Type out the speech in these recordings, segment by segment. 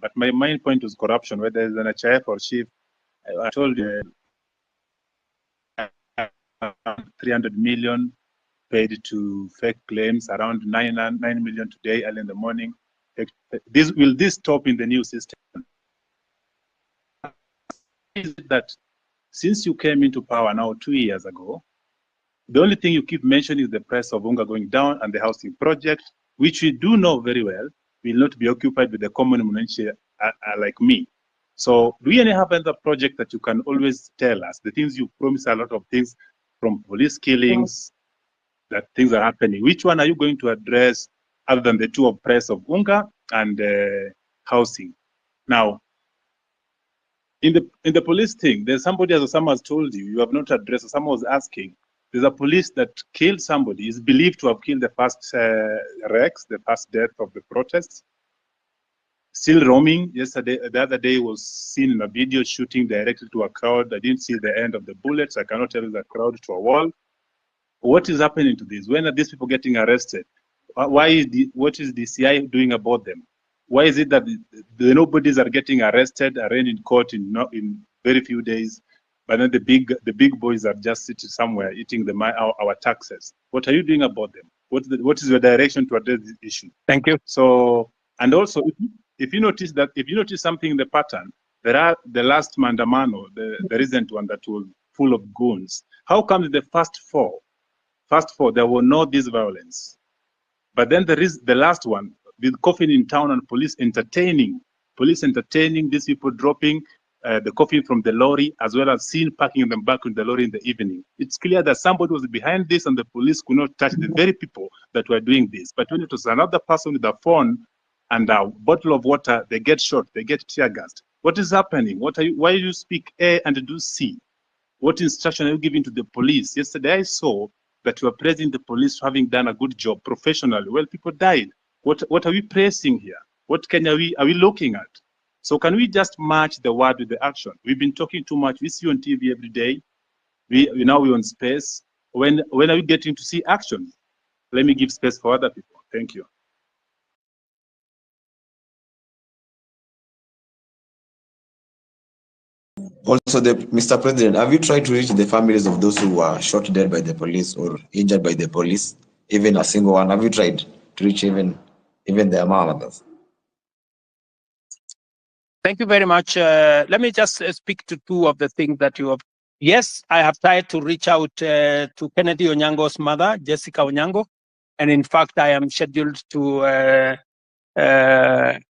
But my main point was corruption, whether it's an HIF or chief. I told you 300 million paid to fake claims, around 9 million today, early in the morning. Will this stop in the new system? Is that since you came into power now 2 years ago, the only thing you keep mentioning is the price of unga going down and the housing project, which we do know very well will not be occupied with the common mwananchi like me. So do you have another project that you can always tell us? The things you promise, a lot of things, from police killings, that things are happening. Which one are you going to address other than the two of price of unga and housing? Now, in the police thing, there's somebody, as someone has told you, you have not addressed. Someone was asking, there's a police that killed somebody, is believed to have killed the first Rex, the first death of the protests. Still roaming. Yesterday, the other day, was seen in a video shooting directly to a crowd. I didn't see the end of the bullets. I cannot tell the crowd to a wall. What is happening to this? When are these people getting arrested? What is the CI doing about them? Why is it that the nobodies are getting arrested, arraigned in court in very few days, but then the big boys are just sitting somewhere eating our taxes? What are you doing about them? What is your direction to address this issue? Thank you. So, and also, if you notice something in the pattern, there are the last Mandamano, the recent one that was full of goons. How come the first four, there were no this violence? But then there is the last one, with coffin in town and police entertaining these people dropping the coffin from the lorry, as well as seen packing them back in the lorry in the evening. It's clear that somebody was behind this and the police could not touch the very people that were doing this. But when it was another person with a phone and a bottle of water, they get shot, they get tear gassed. What is happening? Why do you speak A and do C? What instruction are you giving to the police? Yesterday I saw that you are praising the police for having done a good job professionally. Well, people died. What are we praising here? What Kenya are we looking at? So can we just match the word with the action? We've been talking too much. We see on TV every day. Now we're on space. When are we getting to see action? Let me give space for other people. Thank you. Also, Mr. President, have you tried to reach the families of those who were shot dead by the police or injured by the police? Even a single one? Have you tried to reach even their mothers? Thank you very much. Let me just speak to two of the things that you have. Yes, I have tried to reach out to Kennedy Onyango's mother, Jessica Onyango. And in fact, I am scheduled to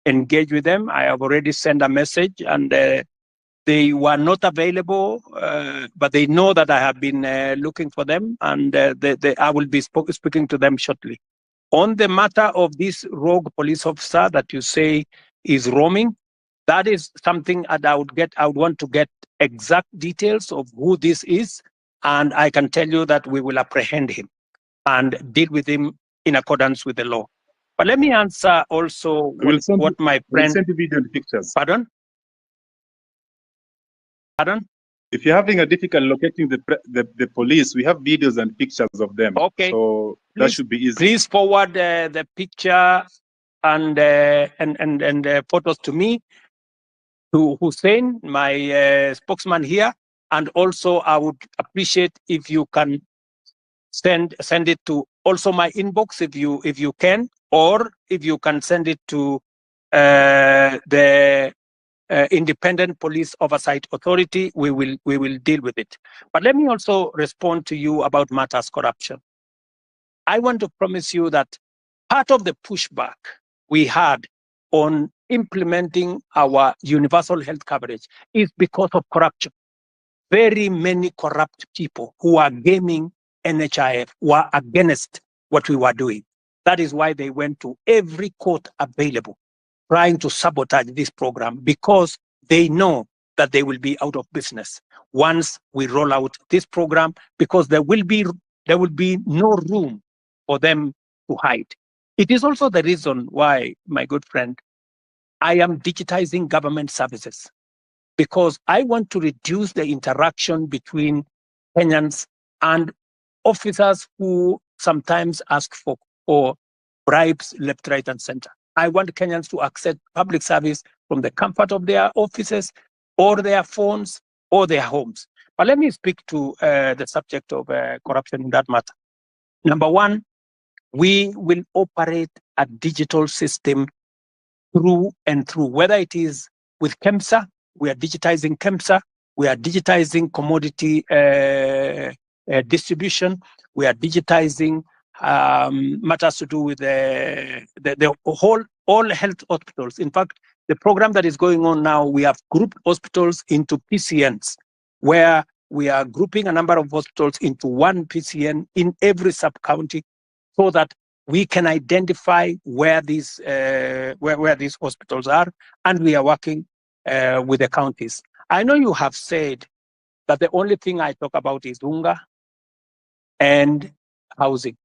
engage with them. I have already sent a message and they were not available, but they know that I have been looking for them, and I will be speaking to them shortly. On the matter of this rogue police officer that you say is roaming, that is something that I would want to get exact details of who this is, and I can tell you that we will apprehend him and deal with him in accordance with the law. But let me answer also what my friend... We'll send you video and pictures. Pardon? Pardon? If you're having a difficult locating the police, we have videos and pictures of them. Okay. So that should be easy. Please forward the picture and photos to me, to Hussein, my spokesman here, and also I would appreciate if you can send it to also my inbox if you can, or if you can send it to the Independent Police Oversight Authority. We will deal with it. But let me also respond to you about matters corruption. I want to promise you that part of the pushback we had on implementing our universal health coverage is because of corruption. Very many corrupt people who are gaming NHIF were against what we were doing. That is why they went to every court available, trying to sabotage this program, because they know that they will be out of business once we roll out this program, because there will be no room for them to hide. It is also the reason why, my good friend, I am digitizing government services, because I want to reduce the interaction between Kenyans and officers who sometimes ask for bribes left, right, and center. I want Kenyans to access public service from the comfort of their offices or their phones or their homes. But let me speak to the subject of corruption in that matter. Number one, we will operate a digital system through and through, whether it is with KEMSA, we are digitizing KEMSA, we are digitizing commodity distribution, we are digitizing matters to do with the all health hospitals. In fact, the program that is going on now, we have grouped hospitals into PCNs, where we are grouping a number of hospitals into one PCN in every sub-county, so that we can identify where these hospitals are, and we are working with the counties. I know you have said that the only thing I talk about is unga and housing.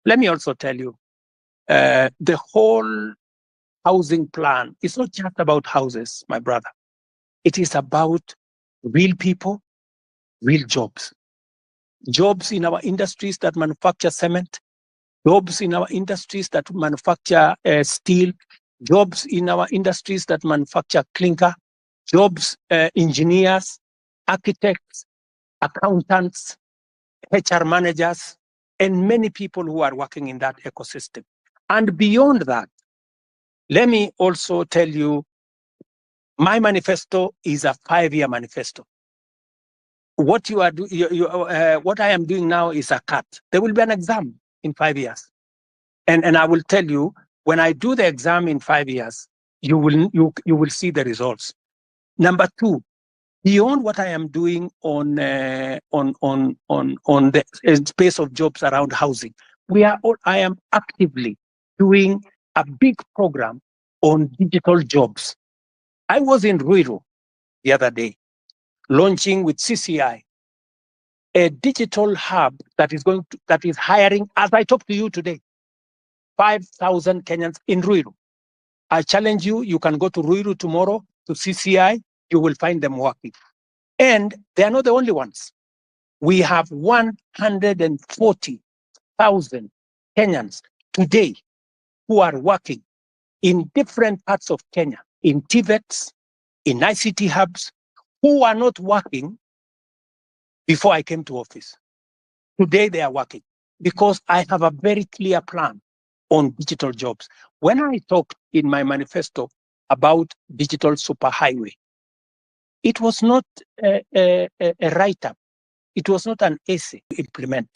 Let me also tell you, the whole housing plan is not just about houses, my brother. It is about real people, real jobs. Jobs in our industries that manufacture cement, jobs in our industries that manufacture steel, jobs in our industries that manufacture clinker, jobs, engineers, architects, accountants, HR managers, and many people who are working in that ecosystem. And beyond that, let me also tell you, my manifesto is a 5-year manifesto. What you are what I am doing now is a cut. There will be an exam in 5 years. And I will tell you, when I do the exam in 5 years, you will see the results. Number two, beyond what I am doing on the space of jobs around housing, I am actively doing a big program on digital jobs. I was in Ruiru the other day, launching with CCI a digital hub that is hiring, as I talk to you today, 5,000 Kenyans in Ruiru. I challenge you, you can go to Ruiru tomorrow to CCI, you will find them working. And they are not the only ones. We have 140,000 Kenyans today who are working in different parts of Kenya, in TVETs, in ICT hubs, who are not working before I came to office. Today they are working because I have a very clear plan on digital jobs. When I talked in my manifesto about digital superhighway, it was not a write-up. It was not an essay to implement.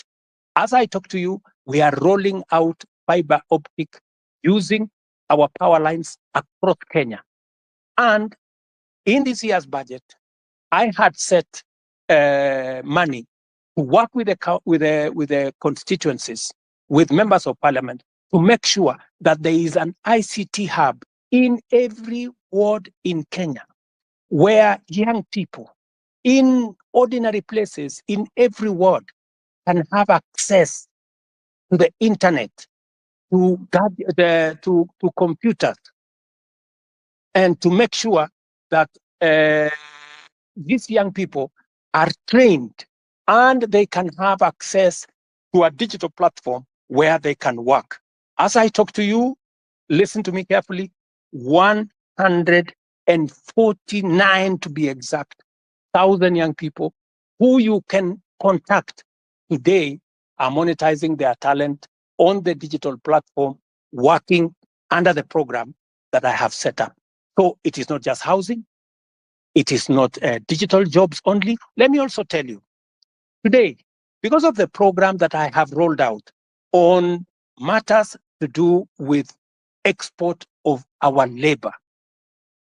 As I talk to you, we are rolling out fiber optic using our power lines across Kenya. And in this year's budget, I had set money to work with the constituencies, with members of parliament, to make sure that there is an ICT hub in every ward in Kenya, where young people in ordinary places in every ward can have access to the internet, to computers, and to make sure that these young people are trained and they can have access to a digital platform where they can work. As I talk to you, listen to me carefully, 149 to be exact, 1,000 young people who you can contact today are monetizing their talent on the digital platform, working under the program that I have set up. So it is not just housing, it is not digital jobs only. Let me also tell you, today, because of the program that I have rolled out on matters to do with export of our labor,